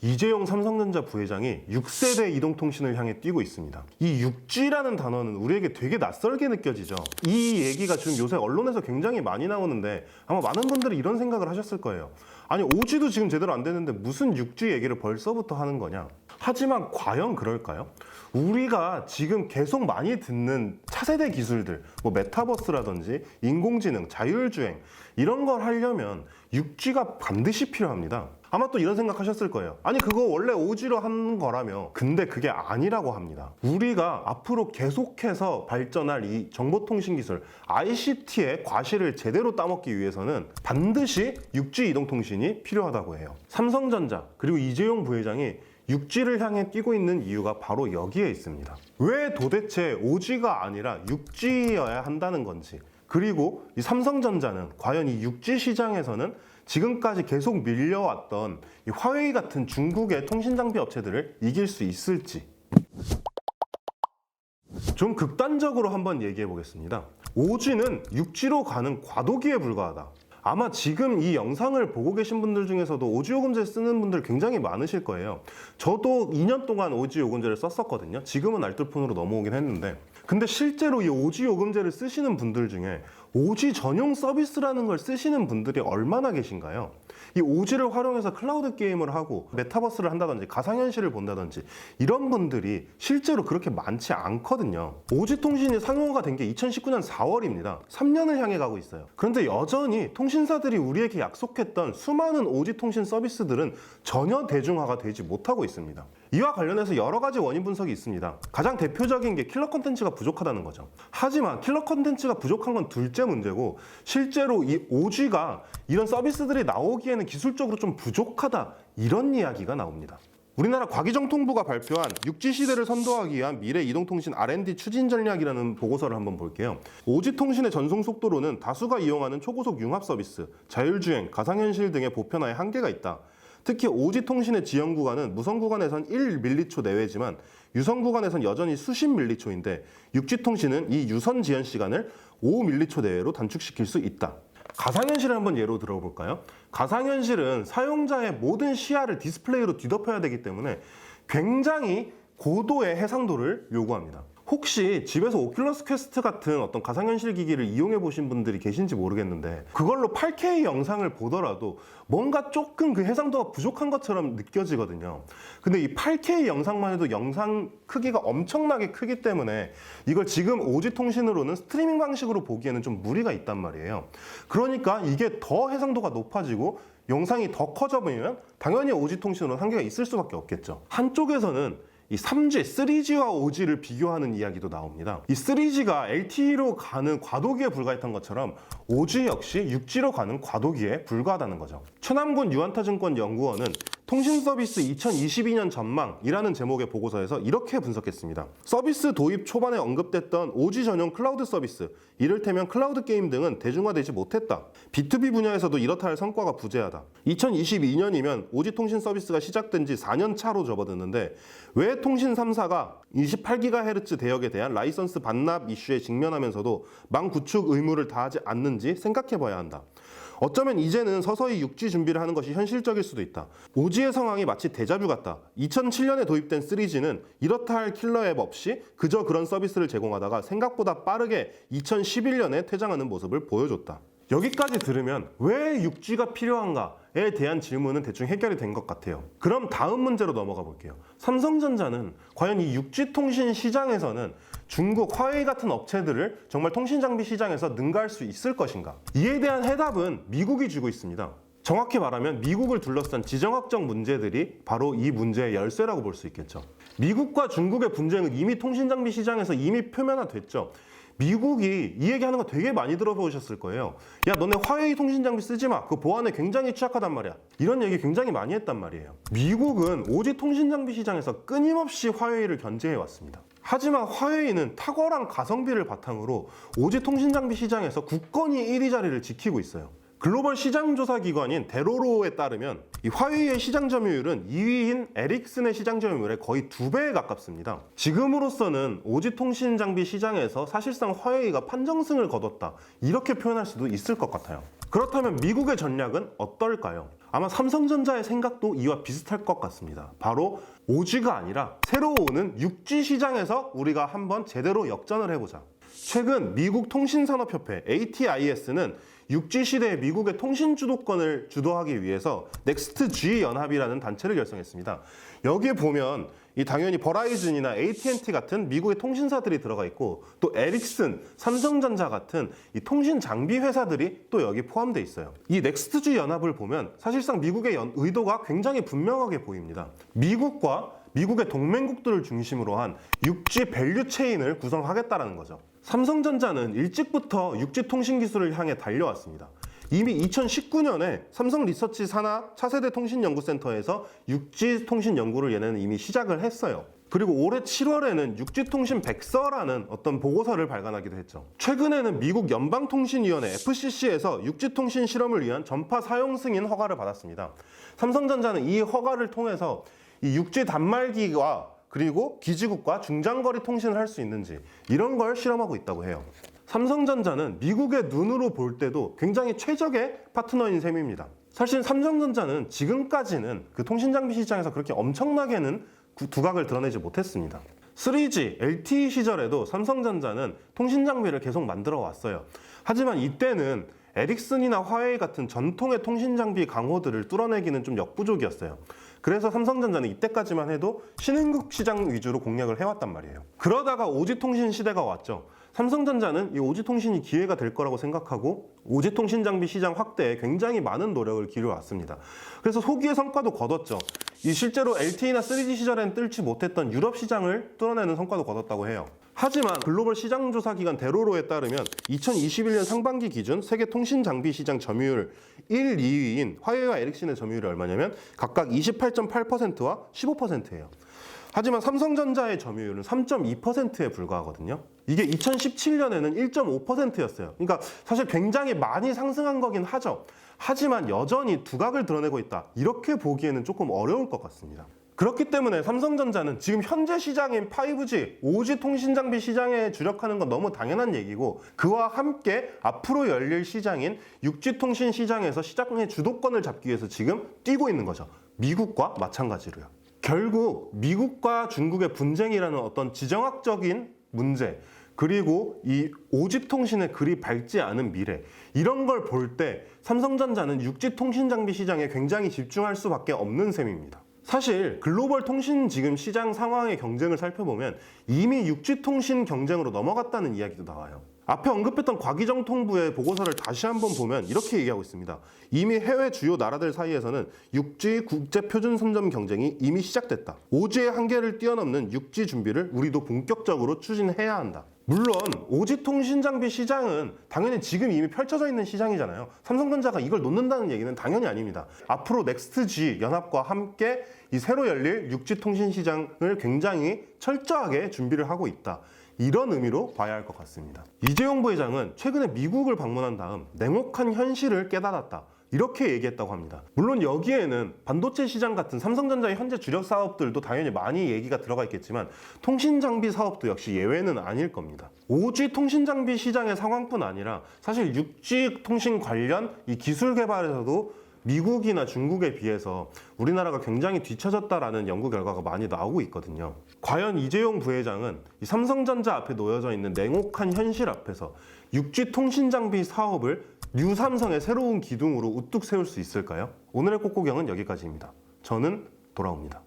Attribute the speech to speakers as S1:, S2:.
S1: 이재용 삼성전자 부회장이 6세대 이동통신을 향해 뛰고 있습니다. 이 6G라는 단어는 우리에게 되게 낯설게 느껴지죠. 이 얘기가 지금 요새 언론에서 굉장히 많이 나오는데 아마 많은 분들이 이런 생각을 하셨을 거예요. 아니 5G도 지금 제대로 안 되는데 무슨 6G 얘기를 벌써부터 하는 거냐. 하지만 과연 그럴까요? 우리가 지금 계속 많이 듣는 차세대 기술들, 뭐 메타버스라든지 인공지능, 자율주행 이런 걸 하려면 6G가 반드시 필요합니다. 아마 또 이런 생각하셨을 거예요. 아니 그거 원래 5G로 하는 거라며. 근데 그게 아니라고 합니다. 우리가 앞으로 계속해서 발전할 이 정보통신 기술 ICT의 과실을 제대로 따먹기 위해서는 반드시 6G 이동통신이 필요하다고 해요. 삼성전자 그리고 이재용 부회장이 6G를 향해 뛰고 있는 이유가 바로 여기에 있습니다. 왜 도대체 5G가 아니라 6G여야 한다는 건지, 그리고 이 삼성전자는 과연 이 6G 시장에서는 지금까지 계속 밀려왔던 이 화웨이 같은 중국의 통신장비 업체들을 이길 수 있을지. 좀 극단적으로 한번 얘기해 보겠습니다. 5G는 6G로 가는 과도기에 불과하다. 아마 지금 이 영상을 보고 계신 분들 중에서도 5G 요금제 쓰는 분들 굉장히 많으실 거예요. 저도 2년 동안 5G 요금제를 썼었거든요. 지금은 알뜰폰으로 넘어오긴 했는데, 근데 실제로 이 5G 요금제를 쓰시는 분들 중에 5G 전용 서비스라는 걸 쓰시는 분들이 얼마나 계신가요? 이 5G를 활용해서 클라우드 게임을 하고 메타버스를 한다든지 가상현실을 본다든지 이런 분들이 실제로 그렇게 많지 않거든요. 5G 통신이 상용화가 된 게 2019년 4월입니다. 3년을 향해 가고 있어요. 그런데 여전히 통신사들이 우리에게 약속했던 수많은 5G 통신 서비스들은 전혀 대중화가 되지 못하고 있습니다. 이와 관련해서 여러 가지 원인 분석이 있습니다. 가장 대표적인 게 킬러 콘텐츠가 부족하다는 거죠. 하지만 킬러 콘텐츠가 부족한 건 둘째 문제고, 실제로 이 5G가 이런 서비스들이 나오기에는 기술적으로 좀 부족하다, 이런 이야기가 나옵니다. 우리나라 과기정통부가 발표한 6G 시대를 선도하기 위한 미래 이동통신 R&D 추진 전략이라는 보고서를 한번 볼게요. 5G 통신의 전송 속도로는 다수가 이용하는 초고속 융합 서비스, 자율주행, 가상현실 등의 보편화에 한계가 있다. 특히 5G 통신의 지연 구간은 무선 구간에선 1m초 내외지만 유선 구간에선 여전히 수십 밀리초인데 6G 통신은 이 유선 지연 시간을 5m초 내외로 단축시킬 수 있다. 가상현실을 한번 예로 들어볼까요? 가상현실은 사용자의 모든 시야를 디스플레이로 뒤덮여야 되기 때문에 굉장히 고도의 해상도를 요구합니다. 혹시 집에서 오큘러스 퀘스트 같은 어떤 가상현실 기기를 이용해 보신 분들이 계신지 모르겠는데, 그걸로 8K 영상을 보더라도 뭔가 조금 그 해상도가 부족한 것처럼 느껴지거든요. 근데 이 8K 영상만 해도 영상 크기가 엄청나게 크기 때문에 이걸 지금 5G 통신으로는 스트리밍 방식으로 보기에는 좀 무리가 있단 말이에요. 그러니까 이게 더 해상도가 높아지고 영상이 더 커져 보이면 당연히 5G 통신으로는 한계가 있을 수밖에 없겠죠. 한쪽에서는 이 3G, 3G와 5G를 비교하는 이야기도 나옵니다. 이 3G가 LTE로 가는 과도기에 불과했던 것처럼 5G 역시 6G로 가는 과도기에 불과하다는 거죠. 최남군 유한타증권 연구원은 통신서비스 2022년 전망이라는 제목의 보고서에서 이렇게 분석했습니다. 서비스 도입 초반에 언급됐던 5G 전용 클라우드 서비스, 이를테면 클라우드 게임 등은 대중화되지 못했다. B2B 분야에서도 이렇다 할 성과가 부재하다. 2022년이면 5G 통신 서비스가 시작된 지 4년 차로 접어드는데 왜 통신 3사가 28GHz 대역에 대한 라이선스 반납 이슈에 직면하면서도 망 구축 의무를 다하지 않는지 생각해 봐야 한다. 어쩌면 이제는 서서히 6G 준비를 하는 것이 현실적일 수도 있다. 5G의 상황이 마치 데자뷰 같다. 2007년에 도입된 3G는 이렇다 할 킬러 앱 없이 그저 그런 서비스를 제공하다가 생각보다 빠르게 2011년에 퇴장하는 모습을 보여줬다. 여기까지 들으면 왜 6G가 필요한가에 대한 질문은 대충 해결이 된 것 같아요. 그럼 다음 문제로 넘어가 볼게요. 삼성전자는 과연 이 6G 통신 시장에서는 중국, 화웨이 같은 업체들을 정말 통신장비 시장에서 능가할 수 있을 것인가? 이에 대한 해답은 미국이 주고 있습니다. 정확히 말하면 미국을 둘러싼 지정학적 문제들이 바로 이 문제의 열쇠라고 볼 수 있겠죠. 미국과 중국의 분쟁은 이미 통신장비 시장에서 이미 표면화됐죠. 미국이 이 얘기하는 거 되게 많이 들어보셨을 거예요. 야, 너네 화웨이 통신장비 쓰지 마. 그거 보안에 굉장히 취약하단 말이야. 이런 얘기 굉장히 많이 했단 말이에요. 미국은 5G 통신장비 시장에서 끊임없이 화웨이를 견제해 왔습니다. 하지만 화웨이는 탁월한 가성비를 바탕으로 5G 통신장비 시장에서 굳건히 1위 자리를 지키고 있어요. 글로벌 시장조사 기관인 데로로에 따르면 이 화웨이의 시장 점유율은 2위인 에릭슨의 시장 점유율의 거의 2배에 가깝습니다. 지금으로서는 5G 통신 장비 시장에서 사실상 화웨이가 판정승을 거뒀다, 이렇게 표현할 수도 있을 것 같아요. 그렇다면 미국의 전략은 어떨까요? 아마 삼성전자의 생각도 이와 비슷할 것 같습니다. 바로 5G가 아니라 새로 오는 6G 시장에서 우리가 한번 제대로 역전을 해보자. 최근 미국 통신산업협회 ATIS는 6G 시대의 미국의 통신 주도권을 주도하기 위해서 넥스트 G 연합이라는 단체를 결성했습니다. 여기에 보면 당연히 버라이즌이나 AT&T 같은 미국의 통신사들이 들어가 있고 또 에릭슨, 삼성전자 같은 이 통신 장비 회사들이 또 여기 포함되어 있어요. 이 넥스트 G 연합을 보면 사실상 미국의 의도가 굉장히 분명하게 보입니다. 미국과 미국의 동맹국들을 중심으로 한 6G 밸류 체인을 구성하겠다는 거죠. 삼성전자는 일찍부터 6G 통신 기술을 향해 달려왔습니다. 이미 2019년에 삼성 리서치 산하 차세대 통신연구센터에서 6G 통신 연구를 얘네는 이미 시작을 했어요. 그리고 올해 7월에는 6G 통신 백서라는 어떤 보고서를 발간하기도 했죠. 최근에는 미국 연방통신위원회 FCC에서 6G 통신 실험을 위한 전파 사용 승인 허가를 받았습니다. 삼성전자는 이 허가를 통해서 이 6G 단말기와 그리고 기지국과 중장거리 통신을 할 수 있는지 이런 걸 실험하고 있다고 해요. 삼성전자는 미국의 눈으로 볼 때도 굉장히 최적의 파트너인 셈입니다. 사실 삼성전자는 지금까지는 그 통신장비 시장에서 그렇게 엄청나게는 두각을 드러내지 못했습니다. 3G, LTE 시절에도 삼성전자는 통신장비를 계속 만들어 왔어요. 하지만 이때는 에릭슨이나 화웨이 같은 전통의 통신장비 강호들을 뚫어내기는 좀 역부족이었어요. 그래서 삼성전자는 이때까지만 해도 신흥국 시장 위주로 공략을 해왔단 말이에요. 그러다가 5G 통신 시대가 왔죠. 삼성전자는 이 5G 통신이 기회가 될 거라고 생각하고 5G 통신 장비 시장 확대에 굉장히 많은 노력을 기울여왔습니다. 그래서 소기의 성과도 거뒀죠. 이 실제로 LTE나 3G 시절엔 뚫지 못했던 유럽 시장을 뚫어내는 성과도 거뒀다고 해요. 하지만 글로벌 시장조사기관 데로로에 따르면 2021년 상반기 기준 세계 통신장비 시장 점유율 1, 2위인 화웨이와 에릭슨의 점유율이 얼마냐면 각각 28.8%와 15%예요. 하지만 삼성전자의 점유율은 3.2%에 불과하거든요. 이게 2017년에는 1.5%였어요. 그러니까 사실 굉장히 많이 상승한 거긴 하죠. 하지만 여전히 두각을 드러내고 있다. 이렇게 보기에는 조금 어려울 것 같습니다. 그렇기 때문에 삼성전자는 지금 현재 시장인 5G, 5G 통신장비 시장에 주력하는 건 너무 당연한 얘기고 그와 함께 앞으로 열릴 시장인 6G 통신 시장에서 시장의 주도권을 잡기 위해서 지금 뛰고 있는 거죠. 미국과 마찬가지로요. 결국 미국과 중국의 분쟁이라는 어떤 지정학적인 문제 그리고 이 5G 통신의 그리 밝지 않은 미래 이런 걸 볼 때 삼성전자는 6G 통신 장비 시장에 굉장히 집중할 수밖에 없는 셈입니다. 사실 글로벌 통신 지금 시장 상황의 경쟁을 살펴보면 이미 6G 통신 경쟁으로 넘어갔다는 이야기도 나와요. 앞에 언급했던 과기정통부의 보고서를 다시 한번 보면 이렇게 얘기하고 있습니다. 이미 해외 주요 나라들 사이에서는 6G 국제표준 선점 경쟁이 이미 시작됐다. 5G의 한계를 뛰어넘는 6G 준비를 우리도 본격적으로 추진해야 한다. 물론 5G 통신 장비 시장은 당연히 지금 이미 펼쳐져 있는 시장이잖아요. 삼성전자가 이걸 놓는다는 얘기는 당연히 아닙니다. 앞으로 넥스트 G 연합과 함께 이 새로 열릴 6G 통신 시장을 굉장히 철저하게 준비를 하고 있다. 이런 의미로 봐야 할 것 같습니다. 이재용 부회장은 최근에 미국을 방문한 다음 냉혹한 현실을 깨달았다. 이렇게 얘기했다고 합니다. 물론 여기에는 반도체 시장 같은 삼성전자의 현재 주력 사업들도 당연히 많이 얘기가 들어가 있겠지만 통신장비 사업도 역시 예외는 아닐 겁니다. 5G 통신장비 시장의 상황뿐 아니라 사실 6G 통신 관련 이 기술 개발에서도 미국이나 중국에 비해서 우리나라가 굉장히 뒤처졌다라는 연구 결과가 많이 나오고 있거든요. 과연 이재용 부회장은 이 삼성전자 앞에 놓여져 있는 냉혹한 현실 앞에서 6G 통신 장비 사업을 뉴삼성의 새로운 기둥으로 우뚝 세울 수 있을까요? 오늘의 꽃구경은 여기까지입니다. 저는 돌아옵니다.